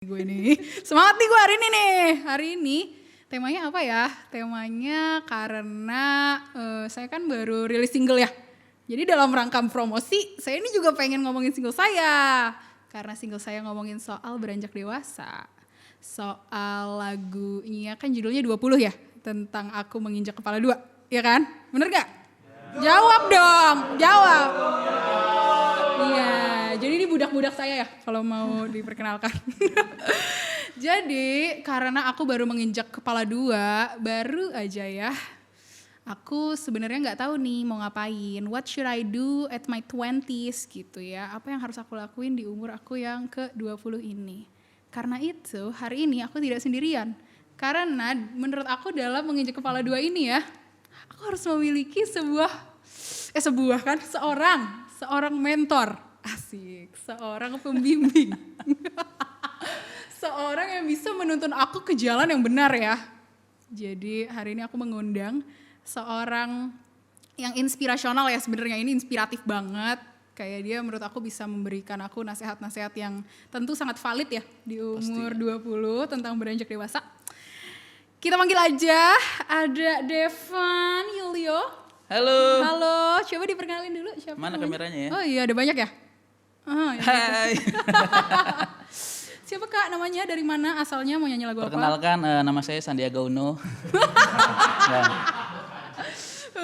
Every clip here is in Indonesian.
Gue nih semangat nih gue hari ini nih. Hari ini temanya apa ya? Temanya karena saya kan baru rilis single ya. Jadi dalam rangka promosi saya ini juga pengen ngomongin single saya. Karena single saya ngomongin soal beranjak dewasa. Soal lagunya kan judulnya 20 ya. Tentang aku menginjak kepala 2. Ya kan? Bener gak? Jawab dong, jawab. Iya, jadi ini budak-budak saya ya kalau mau diperkenalkan. Jadi karena aku baru menginjak kepala 2, baru aja ya. Aku sebenarnya nggak tahu nih mau ngapain. What should I do at my 20s gitu ya. Apa yang harus aku lakuin di umur aku yang ke-20 ini. Karena itu hari ini aku tidak sendirian. Karena menurut aku dalam menginjak kepala 2 ini ya, aku harus memiliki seorang mentor. Asik, seorang pembimbing. Seorang yang bisa menuntun aku ke jalan yang benar ya. Jadi hari ini aku mengundang seorang yang inspirasional ya, sebenarnya ini inspiratif banget. Kayak dia menurut aku bisa memberikan aku nasihat-nasihat yang tentu sangat valid ya di umur 20 tentang beranjak dewasa. Kita panggil aja, ada Devan Yulio. Halo, coba diperkenalin dulu siapa Mana namanya? kameranya ya? Oh iya, ada banyak ya? Oh, ya. Hai. Siapa Kak namanya, dari mana asalnya, mau nyanyi lagu apa? Perkenalkan, nama saya Sandiaga Uno. Ya.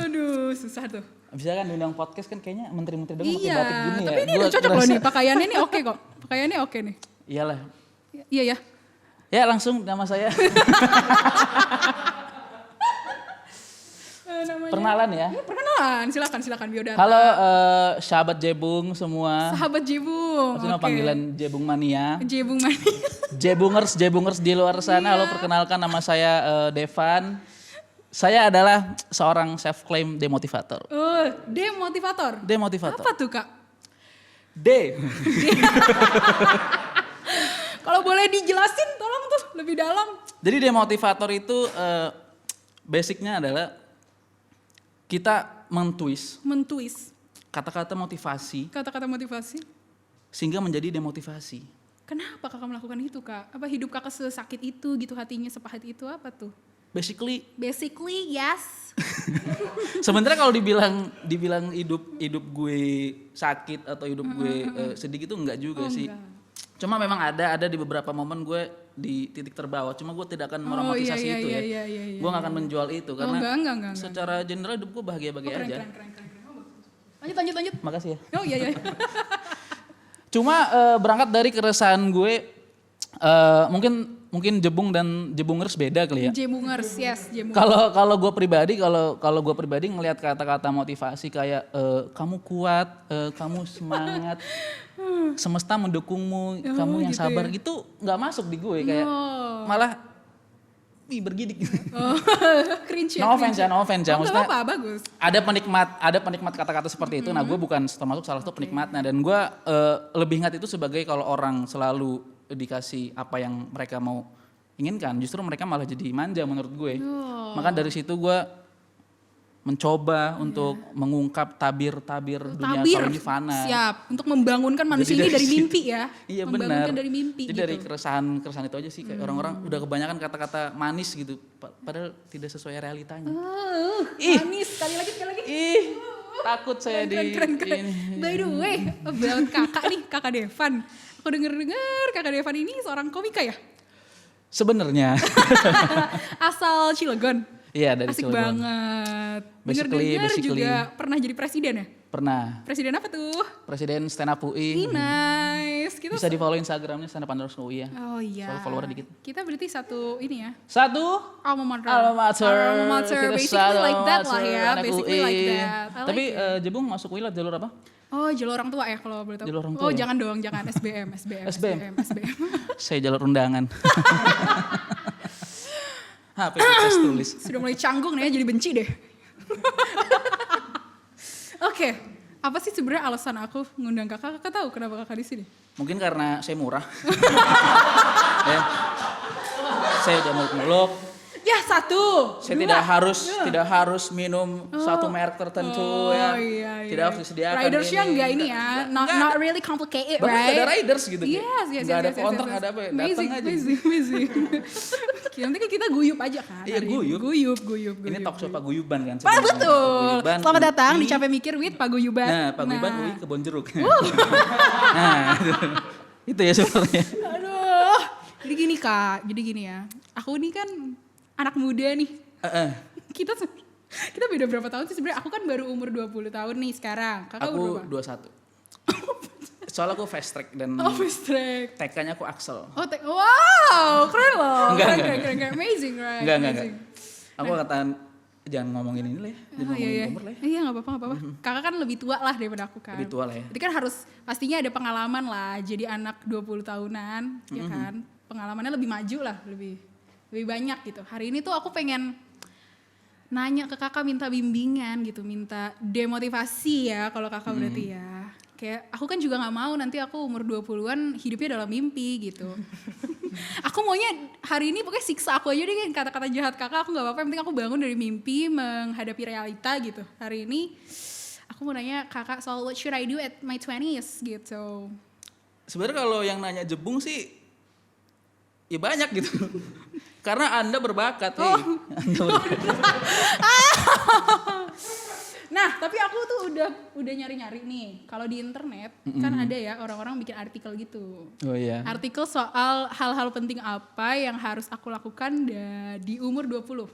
Aduh, susah tuh. Bisa kan diundang podcast kan kayaknya menteri-menteri doang pakai Iya, batik gini ya. tapi ini udah cocok loh nih, pakaiannya nih oke kok. Pakaiannya oke nih. Iyalah. Iya ya. Ya langsung nama saya. Namanya. Perkenalan ya. Perkenalan, silakan biodata. Halo sahabat Jebung semua. Sahabat Jebung. Maksudnya panggilan Jebung Mania. Jebung Mania. Jebungers di luar sana. Halo, perkenalkan nama saya Devan. Saya adalah seorang self-claim demotivator. Demotivator. Demotivator. Apa tuh Kak? D. Kalau boleh dijelasin tolong tuh lebih dalam. Jadi demotivator itu basicnya adalah kita mentwist kata-kata motivasi Kata-kata motivasi. sehingga menjadi demotivasi. Kenapa Kakak melakukan itu Kak? Apa hidup Kakak sesakit itu gitu, hatinya sepahit itu, apa tuh? Basically yes. sebenarnya kalau dibilang hidup gue sakit atau hidup gue sedih gitu enggak juga sih. Enggak. Cuma memang ada di beberapa momen gue di titik terbawah. Cuma gue tidak akan meromantisasi itu ya. Gue gak akan menjual itu karena enggak. secara general hidup gue bahagia-bahagia aja. Keren. Oh, bagus. Lanjut. Makasih ya. Oh iya. Cuma berangkat dari keresahan gue, mungkin Jebung dan Jebungers beda kali ya. Jebungers, yes. Kalau gue pribadi ngelihat kata-kata motivasi kayak kamu kuat, kamu semangat, semesta mendukungmu, kamu yang gitu sabar ya? gitu nggak masuk di gue kayak malah bergidik. Cringe ya. No offense ya. Maksudnya apa, bagus. Ada penikmat kata-kata seperti itu. Nah, gue bukan termasuk salah satu penikmatnya dan gue lebih ingat itu sebagai kalau orang selalu dikasih apa yang mereka mau inginkan, justru mereka malah jadi manja menurut gue. Maka dari situ gue mencoba untuk mengungkap tabir-tabir dunia kalau ini fana. Siap, untuk membangunkan manusia ini dari mimpi ya. Iya benar. Membangunkan dari mimpi jadi gitu. dari keresahan itu aja sih kayak orang-orang udah kebanyakan kata-kata manis gitu padahal tidak sesuai realitanya. Manis, sekali lagi. Takut saya Keren. By the way, about kakak Devan. Aku denger Kakak Devan ini seorang komika ya? Sebenarnya. Asal Cilegon. Iya, dari Asik Cilegon. banget. Basically juga pernah jadi presiden ya? Pernah. Presiden apa tuh? Presiden stand up UI. Nice. Kita Bisa di follow Instagramnya stand up UI ya. Oh iya. Follower dikit. Kita berarti satu ini ya. Satu. Alma Alma mater. mater. Kita Basically like that mater, lah ya. anak Basically UI. like that. Tapi Jebung masuk UI lewat jalur apa? Oh, jalur orang tua ya kalau boleh tahu. Jalur orang tua Oh, ya? jangan dong, jangan SBM. Saya jalur undangan. HP tes tulis. Sudah mulai canggung nih ya, jadi benci deh. Oke, apa sih sebenarnya alasan aku ngundang kakak? Kakak tahu kenapa kakak di sini? Mungkin karena saya murah. Ya. Saya udah muluk-muluk. Ya, 1. Saya 2. tidak harus minum satu merek tertentu ya. Iya. Tidak harus disediakan Ridersnya ini. enggak ini ya. Not really complicated, Bahkan right? ada riders gitu. Yes. Nggak ada kontrak, nggak ada apa ya. Datang aja. Amazing. Yang penting kita guyup aja kan. Iya, hari ini. Guyup. Ini talk show Paguyuban kan. Pak, sebenarnya. betul. Paguyuban, Selamat datang UI. di Capek Mikir with Paguyuban. Nah, Paguyuban UI Kebon Jeruk. Nah, itu ya sebenarnya. Aduh. Jadi gini ya. Aku ini kan anak muda nih. Kita beda berapa tahun sih sebenarnya? Aku kan baru umur 20 tahun nih sekarang. Kakak umur Aku berapa? 21. Soalnya aku fast track dan Fast track. TK-nya aku Axel. Wow, keren loh. Enggak. Keren. Amazing, right? Enggak. Amazing. Aku katakan jangan ngomongin ini lah ya. Jangan ngomongin umur lah ya. Iya, nggak apa-apa. Kakak kan lebih tua lah daripada aku kan. Lebih tua lah ya. Jadi kan harus pastinya ada pengalaman lah. Jadi anak 20 tahunan, ya kan. Pengalamannya lebih maju lah, lebih banyak gitu. Hari ini tuh aku pengen nanya ke kakak, minta bimbingan gitu, minta demotivasi ya kalau kakak berarti ya. Kayak aku kan juga gak mau nanti aku umur 20-an hidupnya dalam mimpi gitu. Aku maunya hari ini pokoknya siksa aku aja deh, kata-kata jahat kakak aku gak apa-apa, yang penting aku bangun dari mimpi menghadapi realita gitu. Hari ini aku mau nanya kakak soal what should I do at my 20s gitu. Sebenarnya kalau yang nanya jebung sih ya banyak gitu. Karena Anda berbakat. Anda berbakat. Nah, tapi aku tuh udah nyari-nyari nih. Kalau di internet kan ada ya orang-orang bikin artikel gitu. Oh iya. Artikel soal hal-hal penting apa yang harus aku lakukan di umur 20.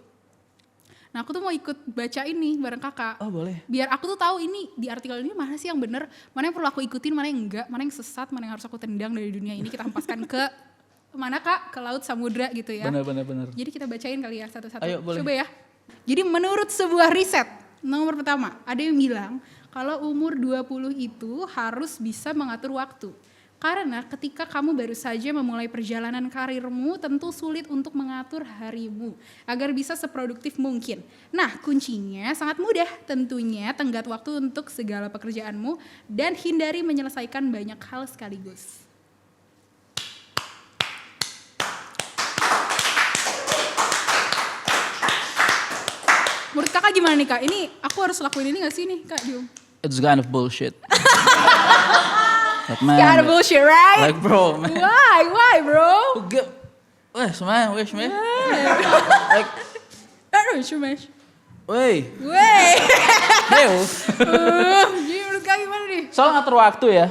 Nah, aku tuh mau ikut baca ini bareng kakak. Oh boleh. Biar aku tuh tahu ini di artikel ini mana sih yang bener, mana yang perlu aku ikutin, mana yang enggak, mana yang sesat, mana yang harus aku tendang dari dunia ini, kita hempaskan ke mana kak? Ke laut, samudra gitu ya. Benar. Jadi kita bacain kali ya satu-satu. Ayo, boleh. Coba ya. Jadi menurut sebuah riset, nomor pertama, ada yang bilang kalau umur 20 itu harus bisa mengatur waktu. Karena ketika kamu baru saja memulai perjalanan karirmu, tentu sulit untuk mengatur harimu agar bisa seproduktif mungkin. Nah, kuncinya sangat mudah, tentunya tenggat waktu untuk segala pekerjaanmu dan hindari menyelesaikan banyak hal sekaligus. Menurut kakak gimana nih kak? Ini aku harus lakuin ini gak sih nih kak Jum? It's kind of bullshit. Like, man, Kind of bullshit, right? Like bro, man. Why bro? Wes man. Like, Aduh, cumesh. wey. Heo. Jadi menurut kakak gimana nih? Soal ngatur waktu ya.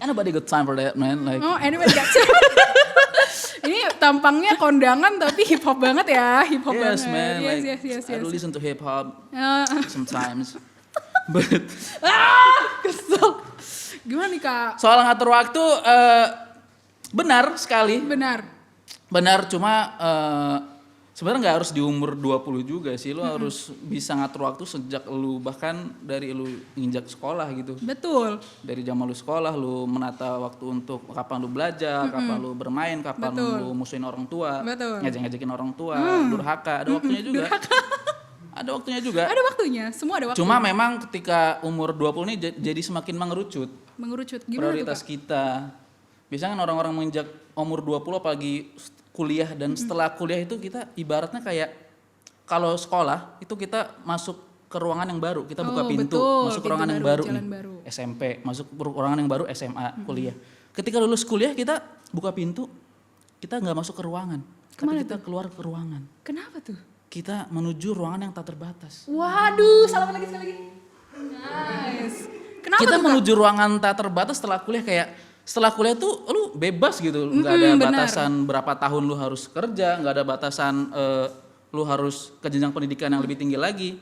Anybody got time for that, man? Like, Oh, anyway, ini tampangnya kondangan tapi hip hop banget ya, hip hop yes, banget. man. Like, Yes. I do listen to hip hop sometimes. Kesel. Gimana nih kak? Soal ngatur waktu, benar sekali. Benar, cuma sebenarnya nggak harus di umur 20 juga sih. Lu harus bisa ngatur waktu sejak lu, bahkan dari lu nginjak sekolah gitu. Betul. Dari zaman lu sekolah, lu menata waktu untuk kapan lu belajar, kapan lu bermain, kapan lu musuhin orang tua, ngejek-ngejekin orang tua, durhaka, ada waktunya juga. Ada waktunya juga. Ada waktunya, semua ada waktu. Cuma memang ketika umur 20 ini jadi semakin mengerucut. Gimana prioritas tuh, Kak? kita. Biasanya kan orang-orang menginjak umur 20 apalagi kuliah dan setelah kuliah itu kita ibaratnya kayak kalau sekolah itu kita masuk ke ruangan yang baru, kita buka pintu, masuk ke ruangan yang baru nih. SMP, masuk ke ruangan yang baru SMA, kuliah. Ketika lulus kuliah kita buka pintu, kita nggak masuk ke ruangan, tapi kita keluar ke ruangan. Kenapa tuh? Kita menuju ruangan yang tak terbatas. Waduh, salaman lagi sekali lagi. Nice. Kenapa kita tuh, menuju ruangan tak terbatas setelah kuliah, kayak setelah kuliah tuh lu bebas gitu, nggak ada batasan berapa tahun lu harus kerja, nggak ada batasan lu harus ke jenjang pendidikan yang lebih tinggi lagi,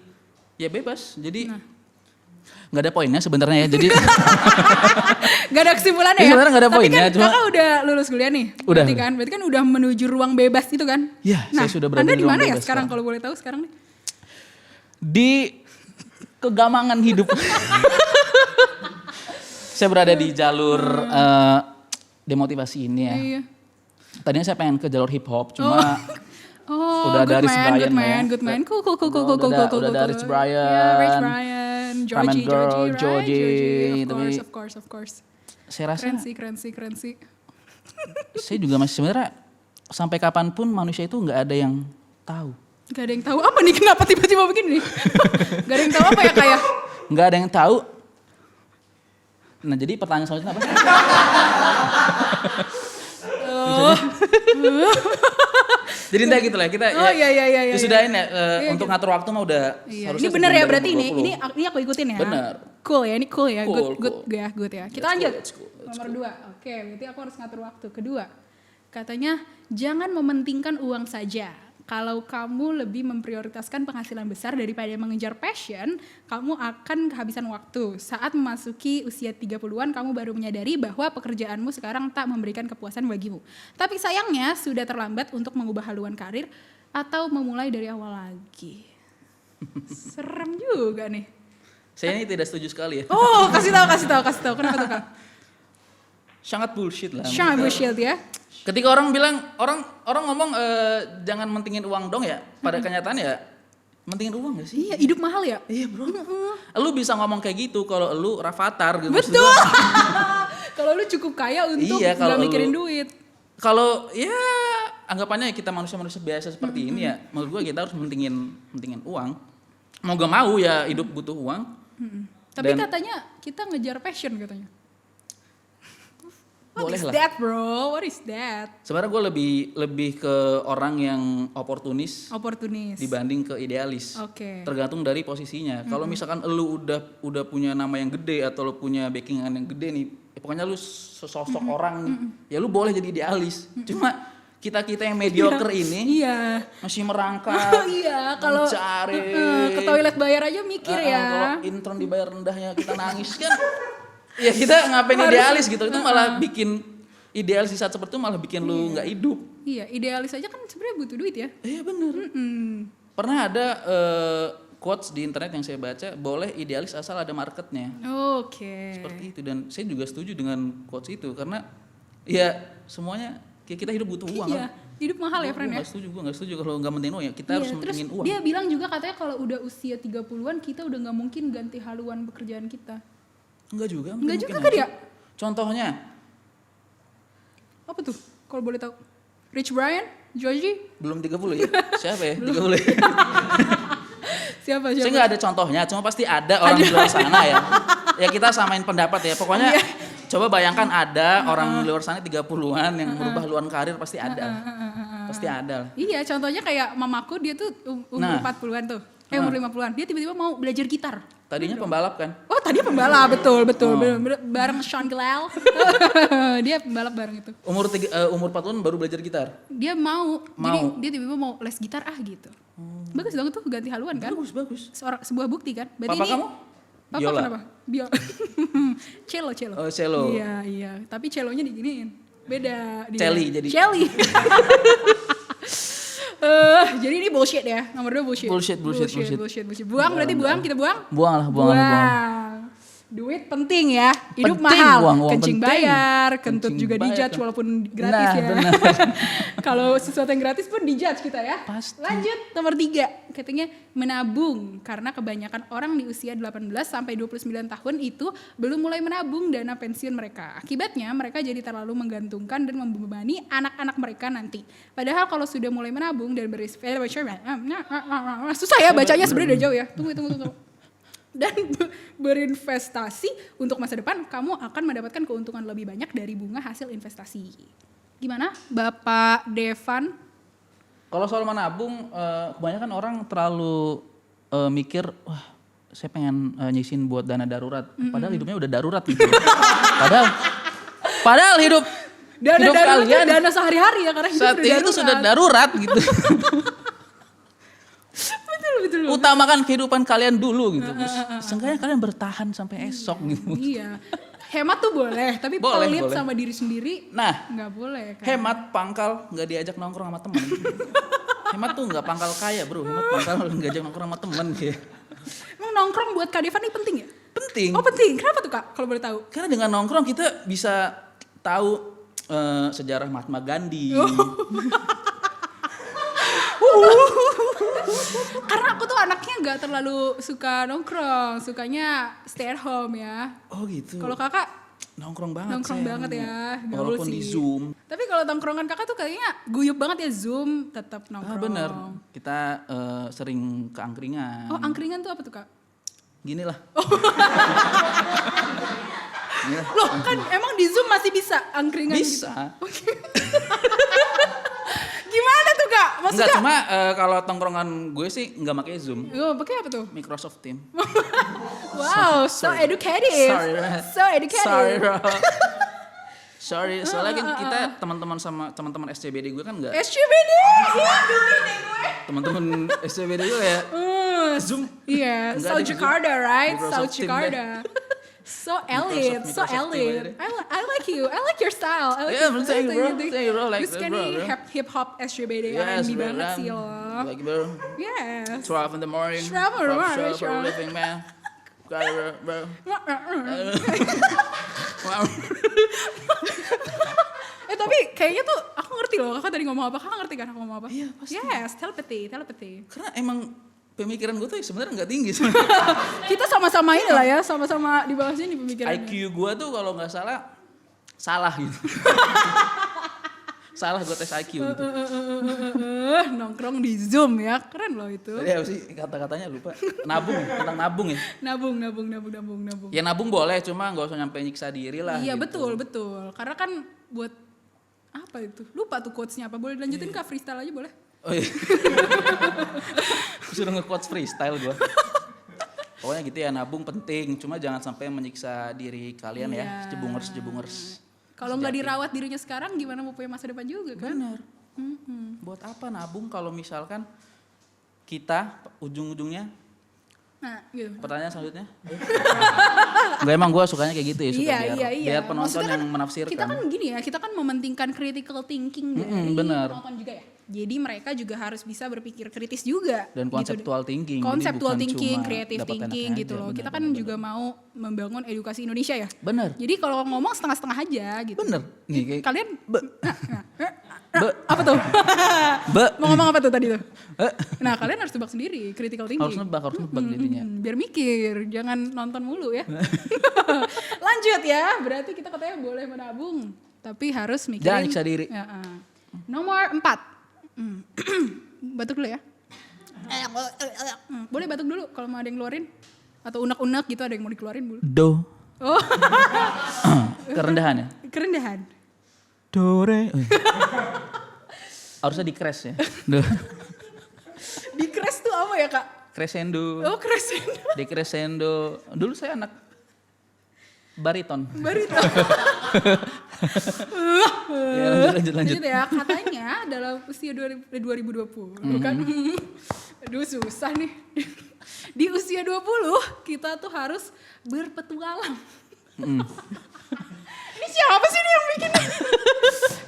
ya bebas. Jadi nggak ada poinnya sebenarnya ya. Jadi nggak ada kesimpulannya ya. Sebenarnya nggak ada poinnya. Tapi kan kakak udah lulus kuliah nih. Udah. Berarti kan udah menuju ruang bebas itu kan. Ya, saya sudah berada Anda di di ruang mana ya bebas sekarang kalau boleh tahu sekarang nih? Di kegamangan hidup. Saya berada di jalur demotivasi ini ya. Iya. Tadinya saya pengen ke jalur hip hop, cuma udah ada Rich Brian, good man. Cool. Udah ada Rich Brian. Yeah, Rich Brian, Georgie, of course. Saya rasa Keren sih. saya juga masih sebenarnya sampai kapanpun manusia itu nggak ada yang tahu. Gak ada yang tahu apa nih, kenapa tiba-tiba begini nih? Gak ada yang tahu apa ya kayak? Nggak ada yang tahu. Nah jadi pertanyaan selanjutnya apa? Jadi entah gitu lah kita Iya. disudahin ya gitu. untuk ngatur waktu mah udah Iya. Ini harusnya bener ya sebelum berarti 2020. ini aku ikutin ya. Bener. Cool ya, ini cool ya. Cool, Good ya. Kita That's lanjut. cool, that's cool, that's Nomor 2. Oke, berarti aku harus ngatur waktu. Kedua, katanya jangan mementingkan uang saja. Kalau kamu lebih memprioritaskan penghasilan besar daripada mengejar passion, kamu akan kehabisan waktu. Saat memasuki usia 30-an, kamu baru menyadari bahwa pekerjaanmu sekarang tak memberikan kepuasan bagimu. Tapi sayangnya sudah terlambat untuk mengubah haluan karir atau memulai dari awal lagi. Serem juga nih. Saya ini tidak setuju sekali ya. Oh, kasih tahu. Kenapa tuh, Kak? Sangat bullshit lah. Sangat bullshit ya. Ketika orang bilang orang ngomong jangan mentingin uang dong ya. Pada kenyataan ya mentingin uang gak sih? Iya, hidup mahal ya. Iya bro. Lu bisa ngomong kayak gitu kalau lu Rafathar gitu. Betul. Kalau lu cukup kaya untuk Iya, nggak kalau mikirin lu- duit. Kalau ya anggapannya kita manusia-manusia biasa seperti ini ya, menurut gua kita harus mentingin uang. Mau gak mau ya hidup butuh uang. Tapi Dan- katanya kita ngejar passion katanya. What Boleh is lah. that bro? What is that? Sebenarnya gue lebih ke orang yang oportunis Oportunis. dibanding ke idealis. Oke. Tergantung dari posisinya. Kalau misalkan lu udah punya nama yang gede atau lu punya backingan yang gede nih, pokoknya lu sesosok orang nih, ya lu boleh jadi idealis. Cuma kita yang mediocre ini Iya. masih merangkak, Iya, kalau mencari. ke toilet bayar aja mikir ya. Kalau intern dibayar rendahnya kita nangis kan. Ya kita ngapain idealis gitu, itu malah bikin idealis di saat seperti itu malah bikin lu nggak hidup. Iya, idealis aja kan sebenarnya butuh duit ya. Iya bener. Pernah ada quotes di internet yang saya baca, boleh idealis asal ada marketnya. Oke. Seperti itu, dan saya juga setuju dengan quotes itu karena ya semuanya kayak kita hidup butuh uang. Iya, hidup mahal ya, friend ya. Gue gak setuju kalau nggak mentingin uang ya. Kita harus Iya, terus mentingin uang. dia bilang juga katanya kalau udah usia 30-an kita udah nggak mungkin ganti haluan pekerjaan kita. Enggak juga. Enggak mungkin juga aja. kan ya? Contohnya, Apa tuh? Kalau boleh tahu. Rich Brian, Georgie, belum 30 ya? Siapa ya? 30 ya? siapa? Saya nggak ada contohnya, cuma pasti ada orang di luar sana ya. Ya kita samain pendapat ya. Pokoknya coba bayangkan ada orang di luar sana 30-an yang merubah haluan karir, pasti ada. Pasti ada. Iya, contohnya kayak mamaku dia tuh umur Nah. 40-an tuh. Umur 50-an. Dia tiba-tiba mau belajar gitar. Tadinya pembalap kan? Oh, tadi pembalap, betul. Oh. Bareng Sean Gilal. Dia pembalap bareng itu. Umur 40-an baru belajar gitar. Dia mau. Jadi Mau. dia tiba-tiba mau les gitar gitu. Bagus dong tuh ganti haluan kan? Bagus. Sebuah bukti kan? Berarti Papa ini kamu? Papa Biola. kenapa? Cello. Oh, cello. Iya. Tapi cellonya diginiin. Beda. dia. Celly jadi. Celly. Jadi ini bullshit ya. Nomor 2 bullshit. Bullshit. Buang berarti buang, kita buang. Buang. Duit penting ya. Hidup Penting, mahal. uang Kencing penting. bayar, kentut Kencing juga bayar. dijudge walaupun gratis Nah, ya. benar. Kalau sesuatu yang gratis pun dijudge kita ya. Pasti. Lanjut nomor 3. Katanya menabung. Karena kebanyakan orang di usia 18 sampai 29 tahun itu belum mulai menabung dana pensiun mereka. Akibatnya mereka jadi terlalu menggantungkan dan membebani anak-anak mereka nanti. Padahal kalau sudah mulai menabung dan susah ya bacanya sebenarnya udah jauh ya. Tunggu. Dan berinvestasi untuk masa depan, kamu akan mendapatkan keuntungan lebih banyak dari bunga hasil investasi. Gimana Bapak Devan? Kalau soal menabung, kebanyakan orang terlalu mikir, wah saya pengen nyisin buat dana darurat. Padahal hidupnya udah darurat gitu. Padahal hidup Dana darurat kalian itu dana sehari-hari ya karena hidup saat itu sudah darurat gitu. betul. Utamakan kehidupan kalian dulu gitu. Seenggaknya kalian bertahan sampai esok gitu. Iya. Hemat tuh boleh, tapi Boleh, pelit boleh. sama diri sendiri Nah, nggak boleh kan. hemat pangkal nggak diajak nongkrong sama temen. Hemat tuh nggak pangkal kaya bro, hemat pangkal nggak ajak nongkrong sama temen gitu. Emang nongkrong buat Kak Devan ini penting ya? Penting. Oh penting, kenapa tuh Kak kalau boleh tahu? Karena dengan nongkrong kita bisa tahu sejarah Mahatma Gandhi. Karena aku tuh anaknya nggak terlalu suka nongkrong, sukanya stay at home ya. Oh gitu. Kalau kakak, Nongkrong banget. Nongkrong banget ya, gaul Walaupun sih. di Zoom. Tapi kalau tongkrongan kakak tuh kayaknya guyup banget ya, Zoom tetap nongkrong. Bener. Kita sering ke angkringan. Oh, angkringan tuh apa tuh kak? Gini lah. Loh kan emang di Zoom masih bisa angkringan gitu? Bisa. Gimana tuh kak? Maksudnya? Enggak, cuma kalau tongkrongan gue sih nggak pakai Zoom. Oh, pakai apa tuh? Microsoft Team. Wow, so educative. Sorry, bro. So educative. Sorry, bro. Sorry, soalnya kan kita teman-teman sama teman-teman SCBD gue kan enggak. SCBD, iya geli deh gue. Teman-teman SCBD gue ya. Zoom. Iya, Enggak South deh, Zoom. Jakarta, right? Microsoft South Team Jakarta. So elite, so Microsoft Team elite. aja deh. I like you. I like your style. I like Yeah, your thank you, bro. style. Thank you, bro. Like Terus that, kan bro, nih bro. hip hop SCBD Yes, R&B bro. banget sih loh. Like bro. Yes. 12 in the morning. 12 in the morning, Shop for a sure. living, man. Got it, bro. Wow. Tapi kayaknya tuh aku ngerti loh kakak tadi ngomong apa. Kakak ngerti kan aku ngomong apa? Iya, pasti. Yes, telepathy. Karena emang pemikiran gue tuh sebenarnya nggak tinggi. Kita sama-sama ini lah ya, sama-sama di bawah sini pemikirannya. IQ gue tuh kalau nggak salah gitu. Salah gue tes IQ gitu. Nongkrong di Zoom ya, keren loh itu. Tadi apa sih kata-katanya lupa. Nabung, tentang nabung ya. Nabung. Ya nabung boleh, cuma nggak usah nyampe nyiksa diri lah. Iya gitu. betul. Karena kan buat apa itu? Lupa tuh quotes-nya apa. Boleh dilanjutin kak freestyle aja boleh? Oh iya. Suruh nge-quotes freestyle gue. Pokoknya gitu ya, nabung penting, cuma jangan sampai menyiksa diri kalian ya, Iya. jebungers. Kalau nggak dirawat dirinya sekarang, gimana mau punya masa depan juga kan? Bener. Buat apa nabung kalau misalkan kita ujung-ujungnya, Nah, gitu. pertanyaan selanjutnya. Enggak, emang gue sukanya kayak gitu ya, suka Iya. biar penonton Maksudnya yang kan menafsirkan. Kita kan gini ya, kita kan mementingkan critical thinking dari bener. penonton juga ya. Jadi mereka juga harus bisa berpikir kritis juga. Dan conceptual thinking. Jadi Conceptual bukan thinking, cuma creative dapat thinking enaknya gitu aja. loh. Bener, Kita kan bener, juga mau membangun edukasi Indonesia ya. Bener. Jadi kalau ngomong setengah-setengah aja gitu. Bener. Nih, kayak, Kalian Be- apa tuh? Be- Mau ngomong apa tuh tadi tuh? Nah, kalian harus tebak sendiri critical thinking. harus nebak jadinya. Biar mikir, jangan nonton mulu ya. Lanjut ya, berarti kita katanya boleh menabung, tapi harus mikirin. Jangan nyiksa diri. Ya, Nomor 4. Batuk dulu ya. Boleh batuk dulu kalau mau ada yang keluarin. Atau unek-unek gitu ada yang mau dikeluarin dulu. Do. Oh, Kerendahan ya? kerendahan. Do, re. Harusnya di crash ya. Do. Di crash tuh apa ya kak? Crescendo. Oh crescendo. Di crescendo. Dulu saya anak bariton. Barito. Ya, lanjut. Ya, katanya dalam usia 2020 kan. Aduh susah nih. Di usia 20 kita tuh harus berpetualang. Ini siapa sih nih yang bikin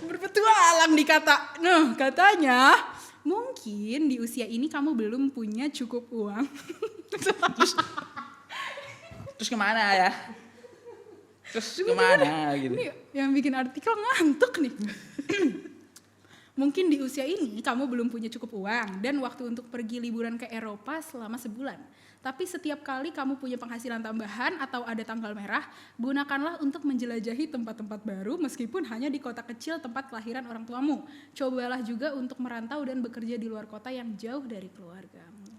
berpetualang dikata. Nah katanya mungkin di usia ini kamu belum punya cukup uang. Terus kemana ya? Terus kemana gitu? Ini yang bikin artikel ngantuk nih. Mungkin di usia ini kamu belum punya cukup uang dan waktu untuk pergi liburan ke Eropa selama sebulan. Tapi setiap kali kamu punya penghasilan tambahan atau ada tanggal merah, gunakanlah untuk menjelajahi tempat-tempat baru meskipun hanya di kota kecil tempat kelahiran orang tuamu. Cobalah juga untuk merantau dan bekerja di luar kota yang jauh dari keluargamu.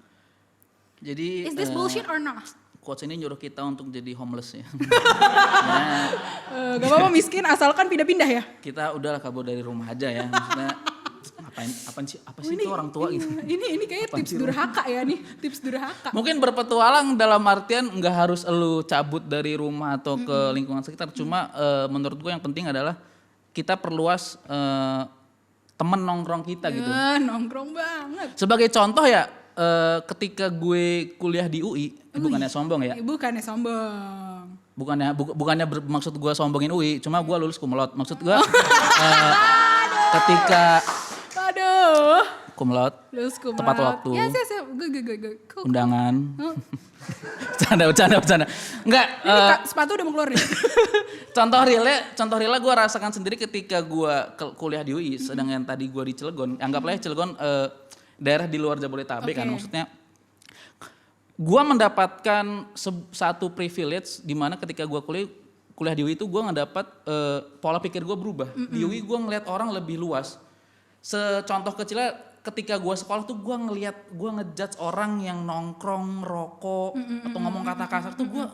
Jadi Is this bullshit or not? quotes ini nyuruh kita untuk jadi homeless ya. Gak apa-apa miskin asalkan pindah-pindah ya. Kita udahlah kabur dari rumah aja ya. Maksudnya apa sih itu orang tua gitu. Ini kayaknya tips durhaka ya nih, tips durhaka. Mungkin berpetualang dalam artian nggak harus elu cabut dari rumah atau ke lingkungan sekitar. Cuma menurut gue yang penting adalah kita perluas temen nongkrong kita gitu. Nongkrong banget. Sebagai contoh ya, ketika gue kuliah di UI, bukannya sombong ya. Bukannya sombong. Bukannya bermaksud gue sombongin UI, cuma gue lulus kumlot. Maksud gue ketika Aduh. kumlot, Lulus kumlot. tepat waktu, Ya, gue. Cool. undangan. Bercanda. Enggak, Ini Kak, sepatu udah mau keluar nih. contoh realnya gue rasakan sendiri ketika gue kuliah di UI, sedang yang tadi gue di Cilegon. Anggaplah ya Cilegon daerah di luar Jabodetabek kan, maksudnya. Gue mendapatkan satu privilege di mana ketika gue kuliah, kuliah di UI itu gue ngedapet pola pikir gue berubah. Di UI gue ngeliat orang lebih luas. Secontoh kecilnya ketika gue sekolah tuh gue ngejudge orang yang nongkrong, rokok, atau ngomong kata kasar tuh gue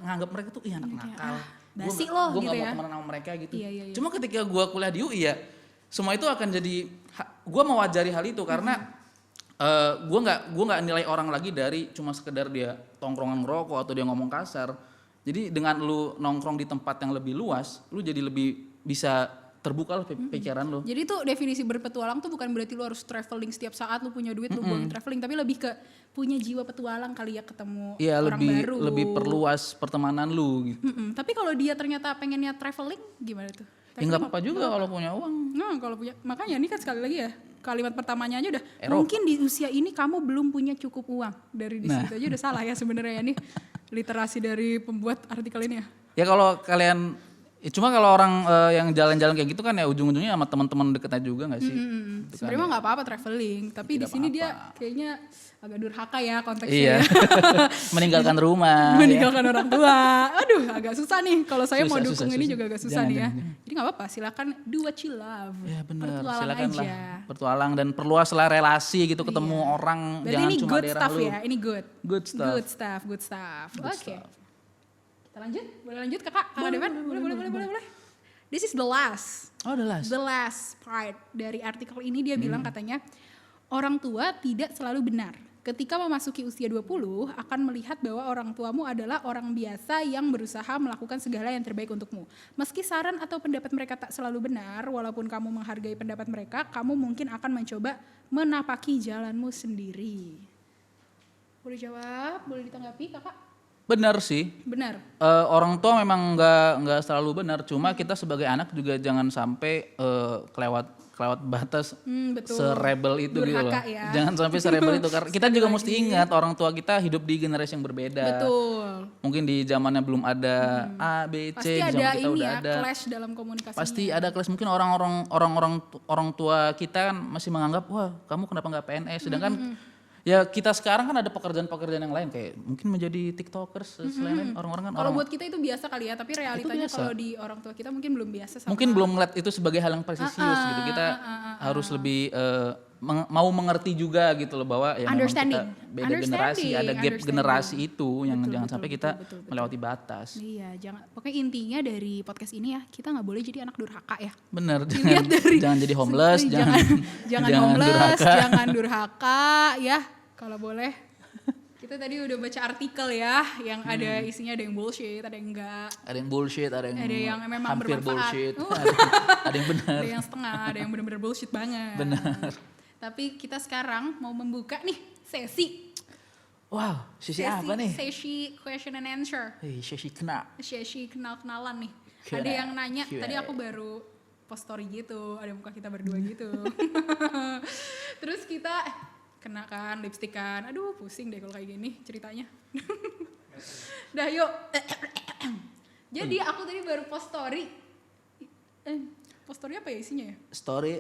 nganggap mereka tuh anak nakal. Basi Gue loh gak gitu mau ya. temenan sama mereka gitu. Iya. Cuma ketika gue kuliah di UI ya, semua itu akan jadi, gue mewajari hal itu karena gue nggak nilai orang lagi dari cuma sekedar dia tongkrongan ngerokok atau dia ngomong kasar. Jadi dengan lu nongkrong di tempat yang lebih luas, lu jadi lebih bisa terbuka lah pikiran lu. Jadi tuh definisi berpetualang tuh bukan berarti lu harus traveling setiap saat, lu punya duit lu buang traveling, tapi lebih ke punya jiwa petualang kali ya, ketemu orang baru. Lebih perluas pertemanan lu gitu. Tapi kalau dia ternyata pengennya traveling gimana tuh? Ya nggak apa-apa juga kalau punya uang. Nah, kalau punya, makanya ini kan sekali lagi ya, kalimat pertamanya aja udah Eropa. mungkin di usia ini kamu belum punya cukup uang. Dari di situ aja udah salah ya sebenarnya ini literasi dari pembuat artikel ini ya. Ya kalau kalian, cuma kalau orang yang jalan-jalan kayak gitu kan ya ujung-ujungnya sama teman-teman deketnya juga nggak sih? Gitu kan Sebenarnya ya. nggak apa-apa traveling, tapi di Tidak sini apa-apa. dia kayaknya agak durhaka ya konteksnya. Iya. Ya. Meninggalkan rumah. Meninggalkan orang tua. Aduh, agak susah nih. Kalau saya mau Susah, dukung susah, ini susah. juga agak susah Jangan, nih ya. jangan. Jadi nggak apa-apa, silakan do what you love. Ya benar, Bertualang silakan aja. lah bertualang dan perluaslah relasi gitu, ketemu orang, Berarti jangan ini cuma good daerah stuff lu. ya, ini good. Good stuff. Good stuff, good stuff. Good Oke. stuff. Kita lanjut? Boleh lanjut kakak? Kakak Devan? Boleh. This is the last. Oh, the last. The last part dari artikel ini dia bilang katanya orang tua tidak selalu benar. Ketika memasuki usia 20 akan melihat bahwa orang tuamu adalah orang biasa yang berusaha melakukan segala yang terbaik untukmu. Meski saran atau pendapat mereka tak selalu benar, walaupun kamu menghargai pendapat mereka, kamu mungkin akan mencoba menapaki jalanmu sendiri. Boleh jawab? Boleh ditanggapi kakak? Benar sih. Benar. Orang tua memang nggak selalu benar, cuma kita sebagai anak juga jangan sampai kelewat batas Betul. serebel itu gitu loh. Durhaka ya. Jangan sampai serebel itu karena kita juga mesti ingat orang tua kita hidup di generasi yang berbeda. Betul. Mungkin di zamannya belum ada A, B, C, Pasti di ada zaman kita ini udah ya, ada. clash dalam komunikasinya. Pasti ada kelas, mungkin orang tua kita kan masih menganggap wah kamu kenapa nggak PNS, sedangkan ya kita sekarang kan ada pekerjaan-pekerjaan yang lain kayak mungkin menjadi tiktokers selain orang-orang kan Kalau orang buat kita itu biasa kali ya, tapi realitanya biasa. kalau di orang tua kita mungkin belum biasa sama. mungkin belum ngeliat itu sebagai hal yang presisius gitu, kita harus lebih mau mengerti juga gitu loh bahwa ya memang kita Understanding. beda generasi, ada gap Understanding. generasi itu yang Betul, jangan betul, sampai betul, kita betul. melewati batas. Iya, jangan. Pokoknya intinya dari podcast ini ya, kita nggak boleh jadi anak durhaka ya. Bener, Dilihat dari jangan jadi homeless, jangan homeless, durhaka. jangan durhaka ya. Kalau boleh. Kita tadi udah baca artikel ya, yang ada isinya ada yang bullshit, ada yang enggak, Ada yang bullshit, ada yang memang hampir bermanfaat. bullshit, ada yang benar. ada yang setengah, ada yang benar-benar bullshit banget. Benar. Tapi kita sekarang mau membuka nih sesi. Wow, sesi apa nih? Sesi question and answer. Sesi kena. Sesi kenal-kenalan nih. Q&A. Ada yang nanya, Q&A. tadi aku baru post story gitu, ada muka kita berdua gitu. Terus kita kena kan, lipstick kan. Aduh pusing deh kalau kayak gini ceritanya. Dah yuk. Jadi aku tadi baru post story. Post story apa ya isinya ya? Story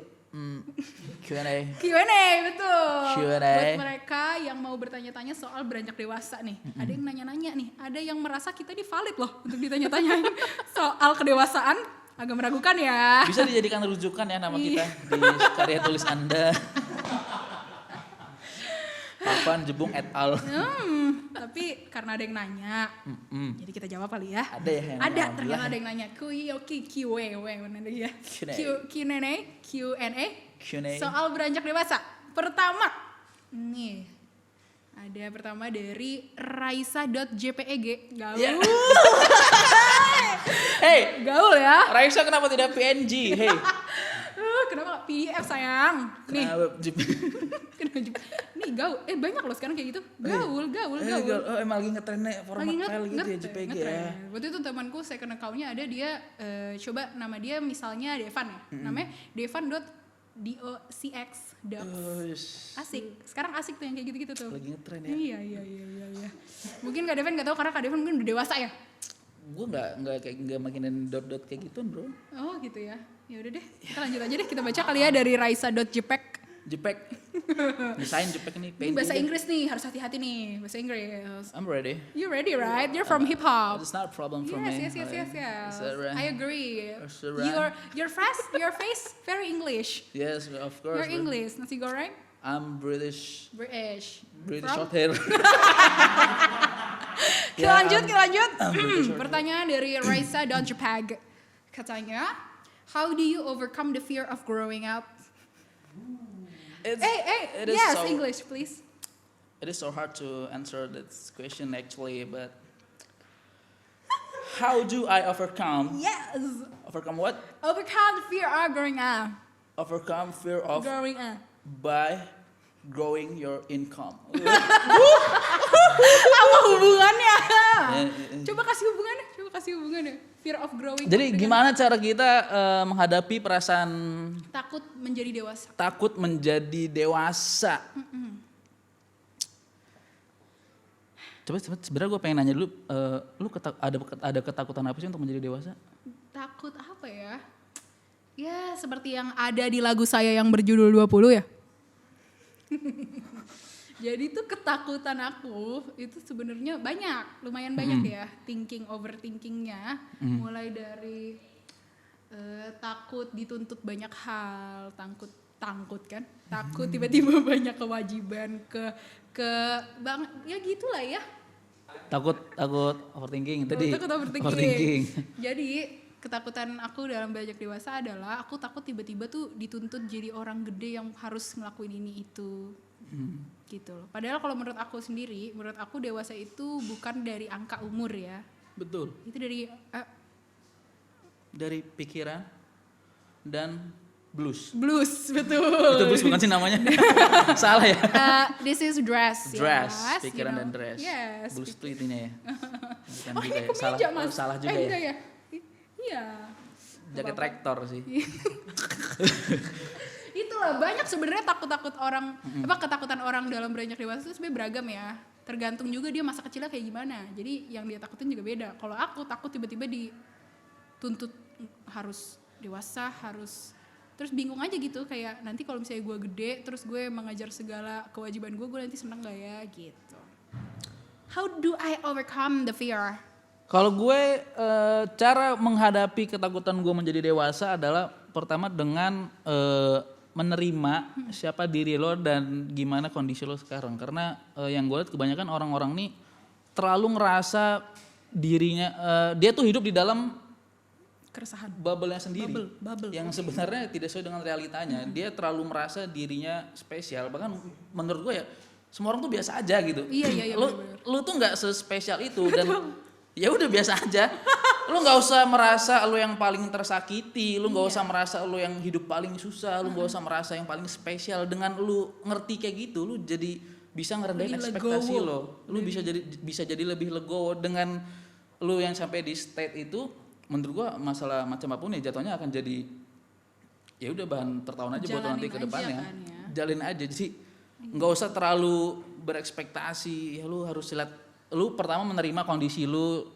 Q&A. Q&A betul. Q&A. Buat mereka yang mau bertanya-tanya soal beranjak dewasa nih. Ada yang nanya-nanya nih. Ada yang merasa kita ini valid loh untuk ditanya-tanyain soal kedewasaan. Agak meragukan ya. Bisa dijadikan rujukan ya nama kita di karya tulis Anda. Papan Jebung et al. Tapi karena ada yang nanya, jadi kita jawab kali ya. Ada ya yang Ada, nanya, ternyata bilang ada yang nanya. Mana lagi ya? Q&A. Q&A. Soal beranjak dewasa. Pertama, nih. Ada pertama dari Raisa.jpeg. Gaul. Ya. Hey, Gaul ya. Raisa kenapa tidak PNG? Hey. Kenapa gak PDF sayang? Nih. Kenapa Nih gaul. Banyak loh sekarang kayak gitu. Gaul. Oh, emang lagi ngetrennya format file gitu ya JPG ya. Waktu itu temanku second account-nya ada dia coba nama dia misalnya Devan ya. Namanya devan.docx docs. Asik. Sekarang asik tuh yang kayak gitu-gitu tuh. Lagi ngetren ya. Iya. Mungkin Kak Devan enggak tahu karena Kak Devan mungkin udah dewasa ya. Gue nggak makinin dot kayak gitu bro. Oh gitu ya. Ya udah deh. Kita lanjut aja deh. Kita baca kali ya dari Raisa.jpeg. Jepek. Desain Jepek nih, Ini bahasa Inggris nih, harus hati-hati nih, bahasa Inggris. I'm ready. You ready, right? You're from hip hop. It's not a problem for me. Yes. Is that right? I agree. Is that right? Your face very English. Yes, of course. You're English, nasi goreng. I'm British. British. British From? short hair. Kita lanjut. Pertanyaan dari Raisa Donjepag. Katanya, how do you overcome the fear of growing up? It is Yes, so, English please. It is so hard to answer this question actually, but how do I overcome? Yes. Overcome what? Overcome the fear of growing up. Overcome fear of Growing up. by growing your income. Apa hubungannya? Eh. Coba kasih hubungannya. Fear of growing up Jadi dengan gimana cara kita menghadapi perasaan takut menjadi dewasa? takut menjadi dewasa? Coba sebenarnya gue pengen nanya dulu, lu ada ketakutan apa sih untuk menjadi dewasa? Takut apa ya? Ya seperti yang ada di lagu saya yang berjudul 20 ya. Jadi tuh ketakutan aku itu sebenarnya lumayan banyak ya, overthinkingnya, mulai dari takut dituntut banyak hal, takut tiba-tiba banyak kewajiban ya gitulah ya. Takut overthinking tadi. Takut overthinking. Jadi ketakutan aku dalam beranjak dewasa adalah aku takut tiba-tiba tuh dituntut jadi orang gede yang harus ngelakuin ini itu. Gitu loh. Padahal kalau menurut aku dewasa itu bukan dari angka umur ya. Betul. Itu Dari pikiran dan blues. Blues, betul. Itu blues bukan sih namanya? Salah ya? This is dress. Dress, yes, pikiran dan dress. Yes. Blues itu intinya ya. Bukan Oh juga ini ya. kemeja mas. Salah juga ya. Enggak ya? Iya. Jaket traktor sih. Itulah banyak sebenarnya ketakutan orang dalam beranjak dewasa itu sebenarnya beragam ya. Tergantung juga dia masa kecilnya kayak gimana. Jadi yang dia takutin juga beda. Kalau aku takut tiba-tiba dituntut harus dewasa, terus bingung aja gitu kayak nanti kalau misalnya gue gede terus gue mengajar segala kewajiban gue nanti seneng gak ya gitu. How do I overcome the fear? Kalau gue cara menghadapi ketakutan gue menjadi dewasa adalah pertama dengan menerima siapa diri lo dan gimana kondisi lo sekarang. Karena yang gue lihat kebanyakan orang-orang nih terlalu ngerasa dirinya dia tuh hidup di dalam Keresahan. bubble-nya sendiri. Bubble. Yang sebenarnya tidak sesuai dengan realitanya. Dia terlalu merasa dirinya spesial. Bahkan menurut gue ya semua orang tuh biasa aja gitu. Iya. Lu tuh nggak sespesial itu dan ya udah biasa aja. Lu nggak usah merasa lu yang paling tersakiti, lu nggak usah merasa lu yang hidup paling susah, lu nggak usah merasa yang paling spesial. Dengan lu ngerti kayak gitu, lu jadi bisa ngerendahin ekspektasi lo. Lu bisa jadi lebih legowo dengan lu yang sampai di state itu. Menurut gua masalah macam apapun ya jatuhnya akan jadi ya udah bahan tertawa aja buat nanti ke depannya. Kan ya. Jalin aja sih. Nggak usah terlalu berekspektasi. Ya lu harus lihat, lu pertama menerima kondisi lu,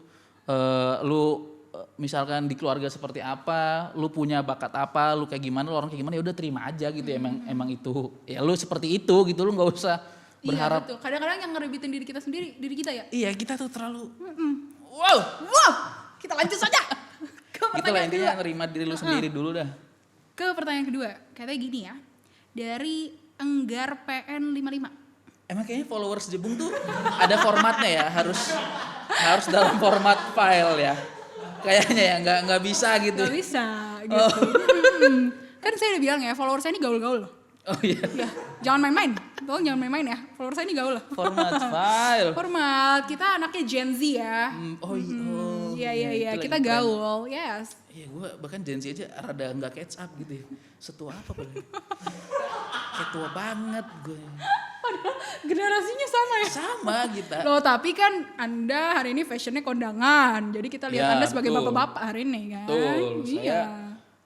misalkan di keluarga seperti apa, lu punya bakat apa, lu kayak gimana, lu orang kayak gimana, ya udah terima aja gitu. Emang itu ya lu seperti itu gitu, lu nggak usah berharap. Iya betul. Kadang-kadang yang ngerebitin diri kita sendiri, diri kita ya. Iya kita tuh terlalu wow. Kita lanjut saja ke Itulah pertanyaan intinya kedua. nerima diri lu sendiri dulu dah. Ke pertanyaan kedua, katanya gini ya, dari Enggar PN55. Emang kayaknya followers Jebung tuh ada formatnya ya, harus dalam format file ya. Kayaknya ya nggak bisa gitu. Gak bisa gitu. Kan saya udah bilang ya, followers saya ini gaul-gaul loh. Oh iya. Ya, jangan main-main. Tolong jangan main-main ya. Followers saya ini gaul loh. Format file. Format, kita anaknya Gen Z ya. Oh iya. Iya. Kita gaul, yes. Iya, gue bahkan Gen Z aja rada nggak catch up gitu ya. Setua apa padahal? Kayak tua banget gue. Padahal generasinya sama ya. Sama kita. Loh tapi kan Anda hari ini fashionnya kondangan. Jadi kita lihat Ya, Anda sebagai betul. bapak-bapak hari ini kan. Betul, Iya. saya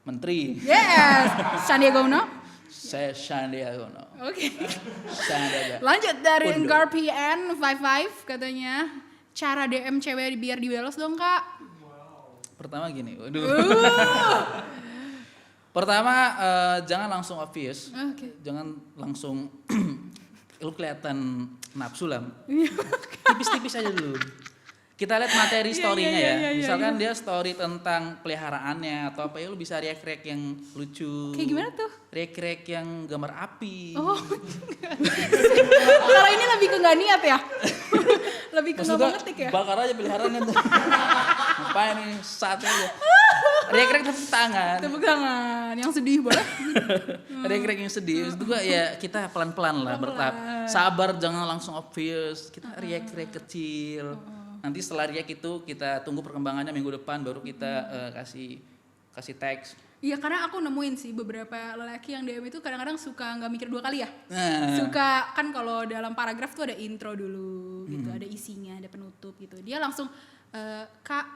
menteri. Yes, Sandiaga Uno. Saya Sandiaga Uno. Oke. Sandiaga. Lanjut dari Undo. Enggar PN55 katanya. Cara DM cewek biar dibalas dong kak. Pertama gini, waduh. Pertama, jangan langsung obvious. Oke. Jangan langsung lu kelihatan nafsu lah. Iya. Tipis-tipis aja dulu. Kita lihat materi story-nya iya, ya. iya, Misalkan dia story tentang peliharaannya atau apa ya, lu bisa react-react yang lucu. Kayak gimana tuh? React-react yang gambar api. Oh, kalau ini lebih ke nggak niat ya? Lebih ke nggak mengetik ya? Bakar aja peliharaannya tuh. Ngapain nih, saat aja. React-react tepuk tangan. Tepuk tangan, yang sedih boleh? React-react yang sedih. Itu juga ya kita pelan-pelan lah, bertahap. Sabar, jangan langsung obvious. Kita react-react kecil. Nanti setelah react itu kita tunggu perkembangannya minggu depan, baru kita kasih teks. Iya, karena aku nemuin sih beberapa lelaki yang DM itu kadang-kadang suka nggak mikir 2 kali ya. Nah, Suka kan kalau dalam paragraf tuh ada intro dulu gitu, ada isinya, ada penutup gitu. Dia langsung Kak,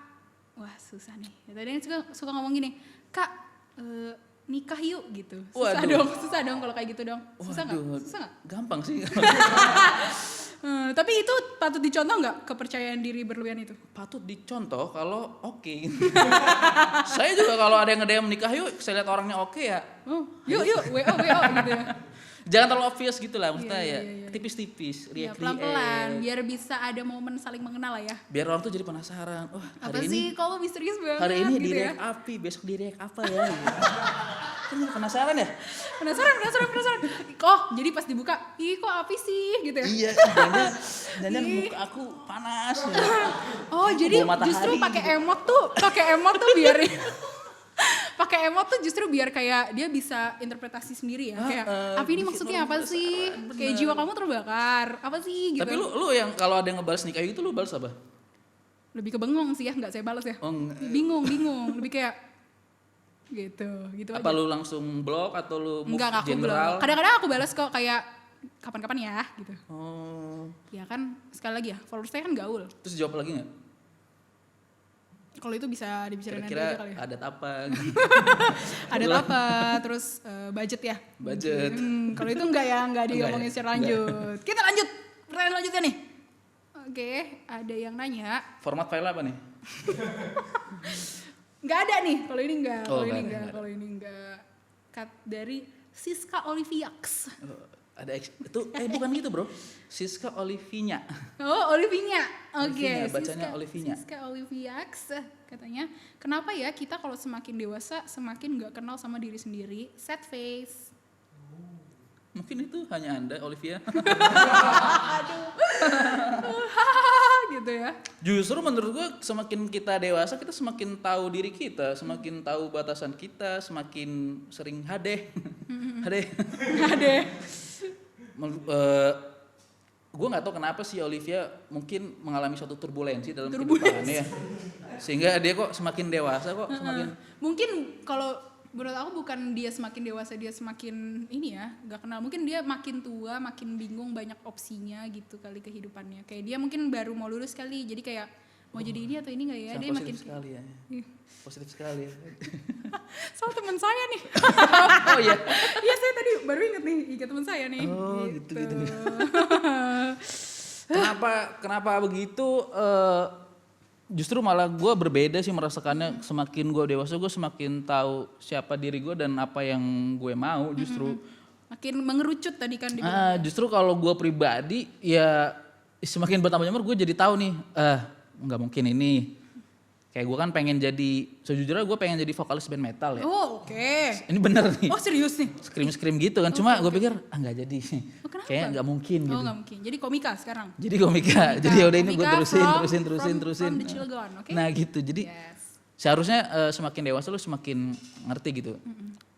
wah susah nih. Tadi suka ngomong gini, Kak, nikah yuk gitu. Susah dong kalau kayak gitu dong. Susah nggak? Susah nggak? Gampang sih. Tapi itu patut dicontoh nggak kepercayaan diri berlebihan itu? Patut dicontoh kalau oke. Saya juga kalau ada yang nge-DM nikah yuk, saya lihat orangnya oke ya. Oh, yuk WO gitu ya. Jangan terlalu obvious gitu lah, maksudnya Iya, ya tipis-tipis, Ya, react. pelan-pelan biar bisa ada momen saling mengenal lah ya. Biar orang tuh jadi penasaran. Wah, Apa hari sih kok lo misterius banget hari ini gitu di ya? react api, besok di react apa ya? Gitu. Kan penasaran ya? Penasaran. Oh, jadi pas dibuka, ih kok api sih gitu ya? Iya, jangan muka aku panas. Ya. Oh, jadi Bawa matahari justru pakai gitu. emot tuh biar pakai emot tuh justru biar kayak dia bisa interpretasi sendiri ya. Kayak api ini maksudnya apa sih? Kayak jiwa kamu terbakar. Apa sih gitu. Tapi lu yang kalau ada yang ngebales nikah gitu lu balas apa? Lebih ke bengong sih ya, nggak saya balas ya. Oh, Bingung. Lebih kayak gitu apa aja. lu langsung blok atau lu move Enggak aku belum. general? Kadang-kadang aku balas kok kayak kapan-kapan ya gitu. Oh, Ya kan sekali lagi ya, followers saya kan gaul. terus jawab lagi nggak? Kalau itu bisa dibicarain nanti Kira-kira aja kali ya. adat apa? Ada apa, terus budget ya. Budget. Kalau itu enggak diomongin ya? secara lanjut. Kita lanjut pertanyaan lanjutnya nih. Oke, ada yang nanya. Format file apa nih? Enggak ada nih, kalau ini enggak. Oh, Kalau ini enggak. Cut dari Siska Oliviax. Ada itu bukan gitu bro, Siska Olivinya. Oh, Olivinya. Oke, Olivinya, bacanya Olivinya. Siska Oliviax katanya, kenapa ya kita kalau semakin dewasa semakin nggak kenal sama diri sendiri? Sad face. Mungkin itu hanya Anda, Olivia. Gitu ya. Justru menurut gua semakin kita dewasa kita semakin tahu diri kita, semakin tahu batasan kita, semakin sering hadeh. Hadeh. Ada. Gue nggak tahu kenapa sih Olivia mungkin mengalami suatu turbulensi dalam kehidupannya ya, sehingga dia kok semakin dewasa kok semakin Mungkin kalau menurut aku bukan dia semakin dewasa dia semakin ini ya, nggak kenal. Mungkin dia makin tua, makin bingung, banyak opsinya gitu kali kehidupannya. Kayak dia mungkin baru mau lulus kali, jadi kayak mau jadi ini atau ini nggak ya? Dia makin sekali ya, Ih, positif sekali. Ya. soal teman saya nih. Oh iya. Iya saya tadi baru inget nih, ikat teman saya nih. Oh gitu. Kenapa begitu? Justru malah gue berbeda sih merasakannya. Semakin gue dewasa gue semakin tahu siapa diri gue dan apa yang gue mau justru. Makin mengerucut tadi kan di Justru kalau gue pribadi ya semakin bertambah umur gue jadi tahu nih, nggak mungkin ini. Kayak gue kan pengen jadi, sejujurnya gue pengen jadi vokalis band metal ya. Oh oke. Ini bener nih. Oh serius nih? Scream gitu kan. Cuma gue pikir nggak jadi. kenapa? Kayaknya nggak mungkin Oh gitu. nggak mungkin. Jadi komika sekarang. Jadi komika. Jadi ya udah ini gue Komika terusin. From the Cilegon, oke? Nah gitu. Jadi Yes. seharusnya semakin dewasa lu semakin ngerti gitu.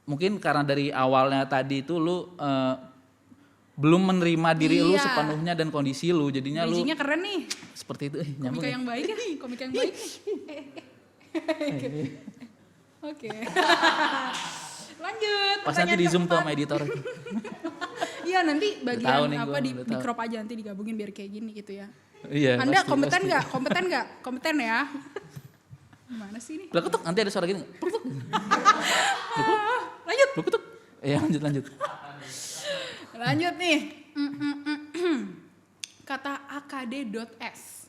Mungkin karena dari awalnya tadi itu lu belum menerima diri lu Iya. sepenuhnya dan kondisi lu. Jadinya lu Bridging-nya keren nih. seperti itu. Komika Nyambung ya. yang baik ya. Komika yang baik. Oke. Lanjut. Pas nanti di zoom tuh sama editor. Iya nanti tahu bagian nih apa gua, di udah tahu. crop aja nanti digabungin biar kayak gini gitu ya. Iya. Anda pasti, kompeten pasti. nggak? Kompeten ya. Gimana sih ini? Lah ketuk nanti ada suara gini. Ketuk. Lanjut. Lu ketuk. Iya lanjut. Lanjut nih. Kata akd.s.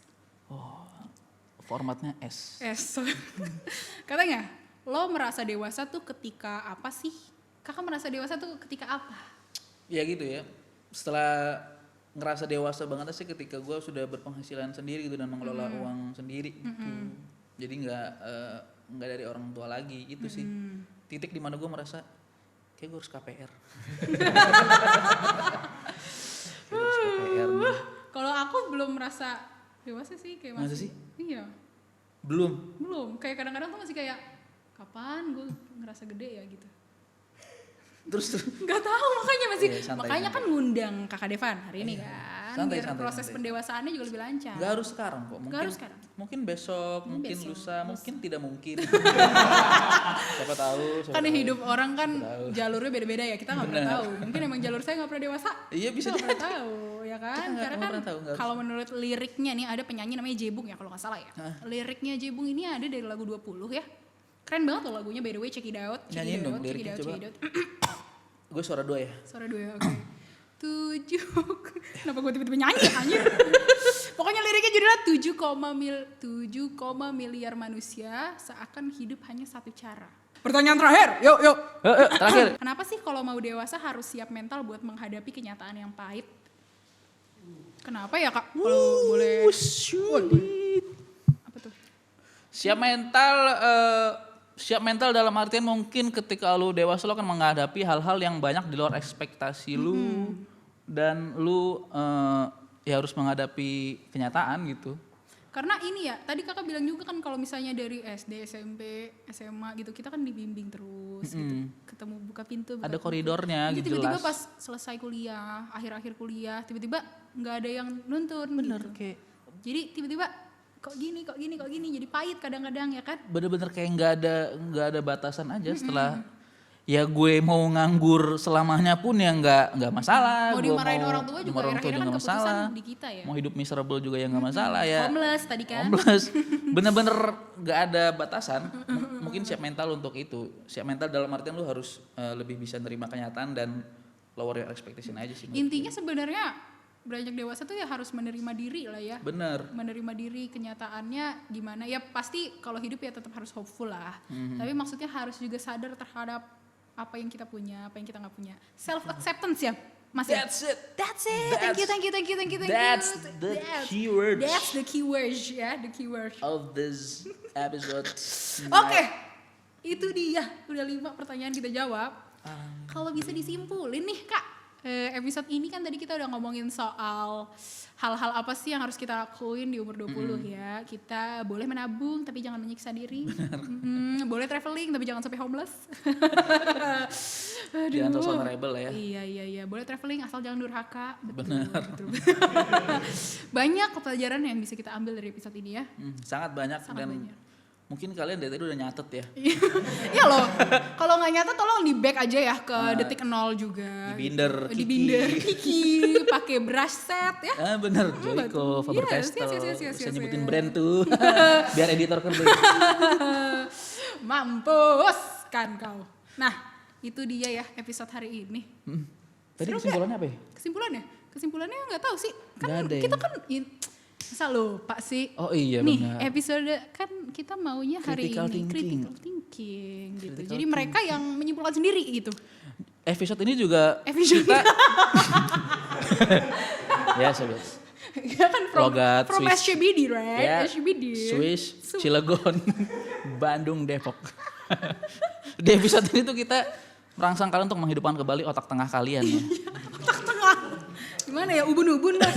Formatnya S. S. Katanya, lo merasa dewasa tuh ketika apa sih? Kakak merasa dewasa tuh ketika apa? Ya gitu ya. Setelah ngerasa dewasa banget sih ketika gue sudah berpenghasilan sendiri gitu dan mengelola uang sendiri gitu. Jadi nggak dari orang tua lagi itu sih. Titik di mana gue merasa kayak gue harus KPR. Harus KPR nih. Kalau aku belum merasa dewasa sih kayak Masa sih? Iya. Belum. Kayak kadang-kadang tuh masih kayak kapan gue ngerasa gede ya gitu. Terus Nggak tahu makanya masih Iya, santai, makanya santai. kan ngundang Kakak Devan hari ini kan. Santai, Biar santai, proses santai. pendewasaannya juga lebih lancar. Gak harus sekarang kok. Nggak harus sekarang. Mungkin besok, mungkin besok, lusa, mungkin tidak mungkin. Siapa tahu. Kan hidup orang kan tahu. jalurnya beda-beda ya, kita nggak pernah tahu. Mungkin emang jalur saya nggak pernah dewasa. Iya bisa Kita nggak pernah tahu ya kan. Kita nggak Karena kan pernah tahu, nggak kalau menurut liriknya nih ada penyanyi namanya Jebung ya kalau nggak salah ya. Liriknya Jebung ini ada dari lagu 20 ya. Keren banget loh lagunya, by the way, check it out. Nyanyiin dong liriknya, coba. check it out. Gue suara 2 ya. Suara 2 ya, oke. 7. Kenapa gue tiba-tiba nyanyi anjir? Pokoknya liriknya judulnya 7, miliar manusia seakan hidup hanya satu cara. Pertanyaan terakhir, yuk. Terakhir. Kenapa sih kalau mau dewasa harus siap mental buat menghadapi kenyataan yang pahit? Kenapa ya kak? Kalau boleh. Apa tuh? Siap mental dalam artian mungkin ketika lu dewasa lu akan menghadapi hal-hal yang banyak di luar ekspektasi lu dan lu ya harus menghadapi kenyataan gitu. Karena ini ya, tadi kakak bilang juga kan kalau misalnya dari SD, SMP, SMA gitu, kita kan dibimbing terus gitu. Ketemu buka pintu. Ada koridornya gitu Tiba-tiba jelas. pas selesai kuliah, akhir-akhir kuliah, tiba-tiba nggak ada yang nuntun. Bener gitu. kayak Jadi tiba-tiba kok gini, jadi pahit kadang-kadang ya kan. bener-bener kayak nggak ada batasan aja setelah ya gue mau nganggur selamanya pun ya nggak masalah. Mau Gue dimarahin orang tua juga dimarahin orang tua akhir-akhirnya kan nggak keputusan masalah. di kita ya. Mau hidup miserable juga ya nggak masalah ya. Homeless tadi kan. Homeless. Bener-bener nggak ada batasan. Mungkin siap mental untuk itu. Siap mental dalam artian lu harus lebih bisa nerima kenyataan dan lower your expectation aja sih. Intinya sebenarnya beranjak dewasa tuh ya harus menerima diri lah ya. Bener. Menerima diri, kenyataannya gimana ya, pasti kalau hidup ya tetap harus hopeful lah, tapi maksudnya harus juga sadar terhadap apa yang kita punya, apa yang kita nggak punya, self acceptance ya mas. That's it. That's it. Thank you. That's the keyword. That's the keyword ya, the keyword. Of this episode. Oke, itu dia udah 5 pertanyaan kita jawab. Kalau bisa disimpulin nih kak, episode ini kan tadi kita udah ngomongin soal hal-hal apa sih yang harus kita lakuin di umur 20 ya. Kita boleh menabung tapi jangan menyiksa diri. Boleh traveling tapi jangan sampai homeless. Jangan sosok rebel ya. Iya. Boleh traveling asal jangan durhaka. Betul. Banyak pelajaran yang bisa kita ambil dari episode ini ya. Sangat banyak dan banyak. mungkin kalian dari tadi udah nyatet ya. Iya loh. Kalau nggak nyata tolong di back aja ya ke detik 0 juga. Di binder Kiki, pakai brush set ya. Bener, Joyko, Faber-Castell. Yes. Bisa nyebutin brand tuh. Biar editor kerja. Mampus kan kau. Nah, itu dia ya episode hari ini. Tadi Seru kesimpulannya apa ya? Kesimpulannya nggak tahu sih. Kan Nggak ada ya? kita kan masa lupa sih. Oh iya nih, benar. episode kan kita maunya hari Critical ini thinking. critical thinking gitu. Critical Jadi mereka yang menyimpulkan sendiri gitu. Episode ini juga Episode kita ya sobat. Ya kan Logat, from Swiss. SCBD right? Ya, SCBD. Swiss, Cilegon, Bandung, Depok. Di episode ini tuh kita merangsang kalian untuk menghidupkan kembali otak tengah kalian ya. Otak tengah. Gimana ya, ubun-ubun mas.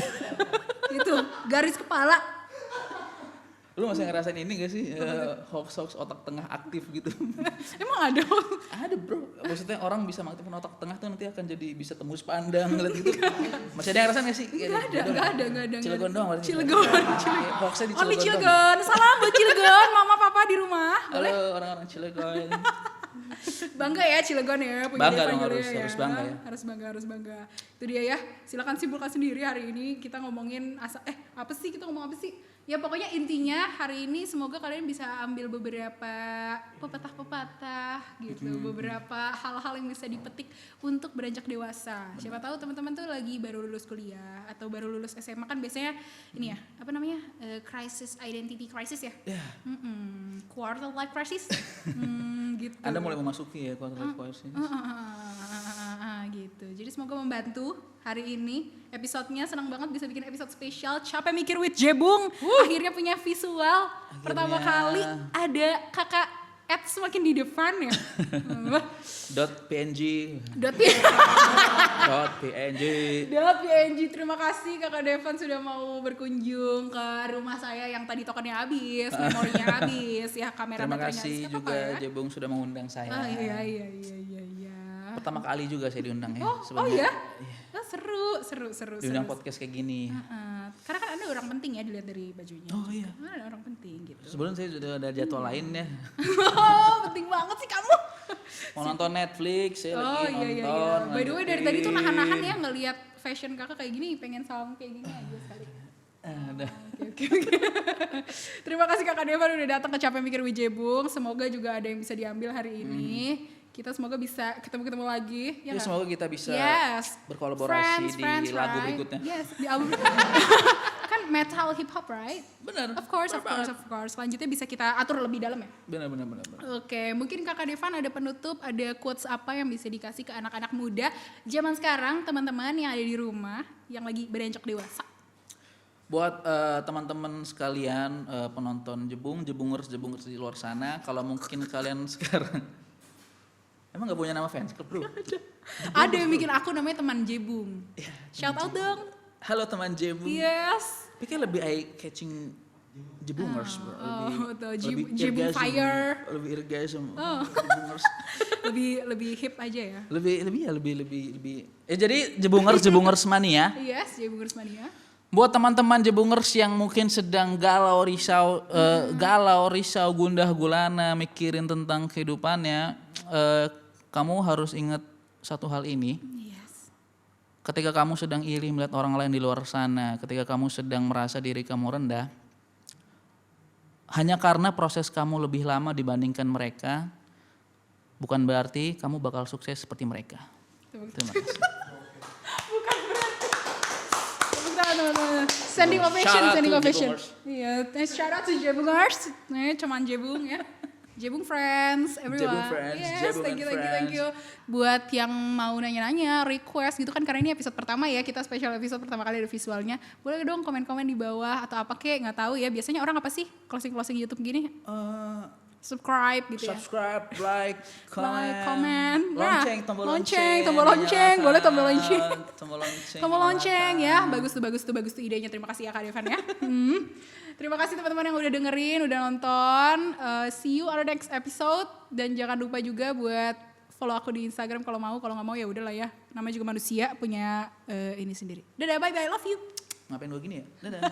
Itu garis kepala. Lu masih ngerasain ini gak sih hoax otak tengah aktif gitu? Emang ada? Ada bro, maksudnya orang bisa mengaktifkan otak tengah tuh nanti akan jadi bisa tembus pandang ngeliat gitu. Masih ada yang ngerasain gak sih? Gak ada. Cilegon doang berarti. Cilegon. Hoaxnya di Oh di Cilegon. Cilegon. Salam buat Cilegon, mama papa di rumah. Halo orang-orang Cilegon. Bangga ya Cilegon ya, punya Bangga Deva dong, Julia harus bangga ya. Harus bangga. Itu dia ya. Silakan simpulkan sendiri hari ini kita ngomongin apa sih? Kita ngomong apa sih? Ya pokoknya intinya hari ini semoga kalian bisa ambil beberapa pepatah-pepatah gitu, beberapa hal-hal yang bisa dipetik untuk beranjak dewasa. Siapa tahu teman-teman tuh lagi baru lulus kuliah atau baru lulus SMA kan biasanya ini ya, apa namanya? Crisis, identity crisis ya? Quarter life crisis. Gitu. Anda mulai memasuki ya quarter life crisis. Gitu. Jadi semoga membantu hari ini. Episodenya senang banget bisa bikin episode spesial. Capek mikir with Jebung. Akhirnya punya visual. Pertama kali ada kakak Ed semakin di depan ya. .png. .png. Terima kasih kakak Devan sudah mau berkunjung ke rumah saya yang tadi tokennya habis, memorinya habis, ya kamera Terima baterainya kasih habis. juga Jebung sudah mengundang saya. Iya. Pertama kali juga saya diundang ya. Oh iya? Oh, seru. Diundang podcast kayak gini. Karena kan Anda orang penting ya dilihat dari bajunya. Oh iya. Ada orang penting gitu. Sebelum saya sudah ada jadwal lain ya. Penting banget sih kamu. Mau nonton Netflix, saya lagi Iya. nonton. By the way dari tadi tuh nahan-nahan ya ngelihat fashion kakak kayak gini, pengen salam kayak gini aja sekali. Udah. Oke. Terima kasih Kakak Devan udah datang ke Capek Mikir Wijebung. Semoga juga ada yang bisa diambil hari ini. Kita semoga bisa ketemu lagi. Ya, semoga kita bisa berkolaborasi di lagu berikutnya. Yes, di album. Kan metal hip hop, right? Benar. Of course. Selanjutnya bisa kita atur lebih dalam ya. Benar. Oke, mungkin Kakak Devan ada penutup, ada quotes apa yang bisa dikasih ke anak-anak muda zaman sekarang, teman-teman yang ada di rumah, yang lagi beranjak dewasa. Buat teman-teman sekalian, penonton Jebungers di luar sana, kalau mungkin kalian sekarang emang gak punya nama fans club bro? Ada yang bikin aku namanya teman Jebung. Shout out dong. Halo teman Jebung. Yes. Tapi kan lebih eye catching Jebungers bro. Jebung Fire. Lebih orgasm. Jebungers. lebih hip aja ya. Lebih. Jadi Jebungers mania. Yes, Jebungers mania. Buat teman-teman Jebungers yang mungkin sedang galau risau, gundah gulana, mikirin tentang kehidupannya, kamu harus ingat satu hal ini. Yes. Ketika kamu sedang iri melihat orang lain di luar sana, ketika kamu sedang merasa diri kamu rendah, hanya karena proses kamu lebih lama dibandingkan mereka, bukan berarti kamu bakal sukses seperti mereka. Terima kasih. Standing ovation. Iya, Shout out to Jebungers. Cuman Jebung ya. Jebung friends, everyone. Jebung friends, yes, Jebung thank friends. you. Buat yang mau nanya-nanya, request gitu kan karena ini episode pertama ya, kita special episode pertama kali ada visualnya. Boleh dong komen-komen di bawah atau apa kek, nggak tahu ya. Biasanya orang apa sih closing YouTube gini? Subscribe gitu ya. Subscribe, like, comment. Lonceng, tombol lonceng. Boleh tombol lonceng. Tombol lonceng ya. nyalakan. Bagus tuh idenya. Terima kasih ya Kak Devan ya. Terima kasih teman-teman yang udah dengerin, udah nonton. See you on the next episode dan jangan lupa juga buat follow aku di Instagram kalau mau, kalau nggak mau ya udahlah ya. Namanya juga manusia punya ini sendiri. Dadah, bye bye, love you. Ngapain gue gini ya? Dadah.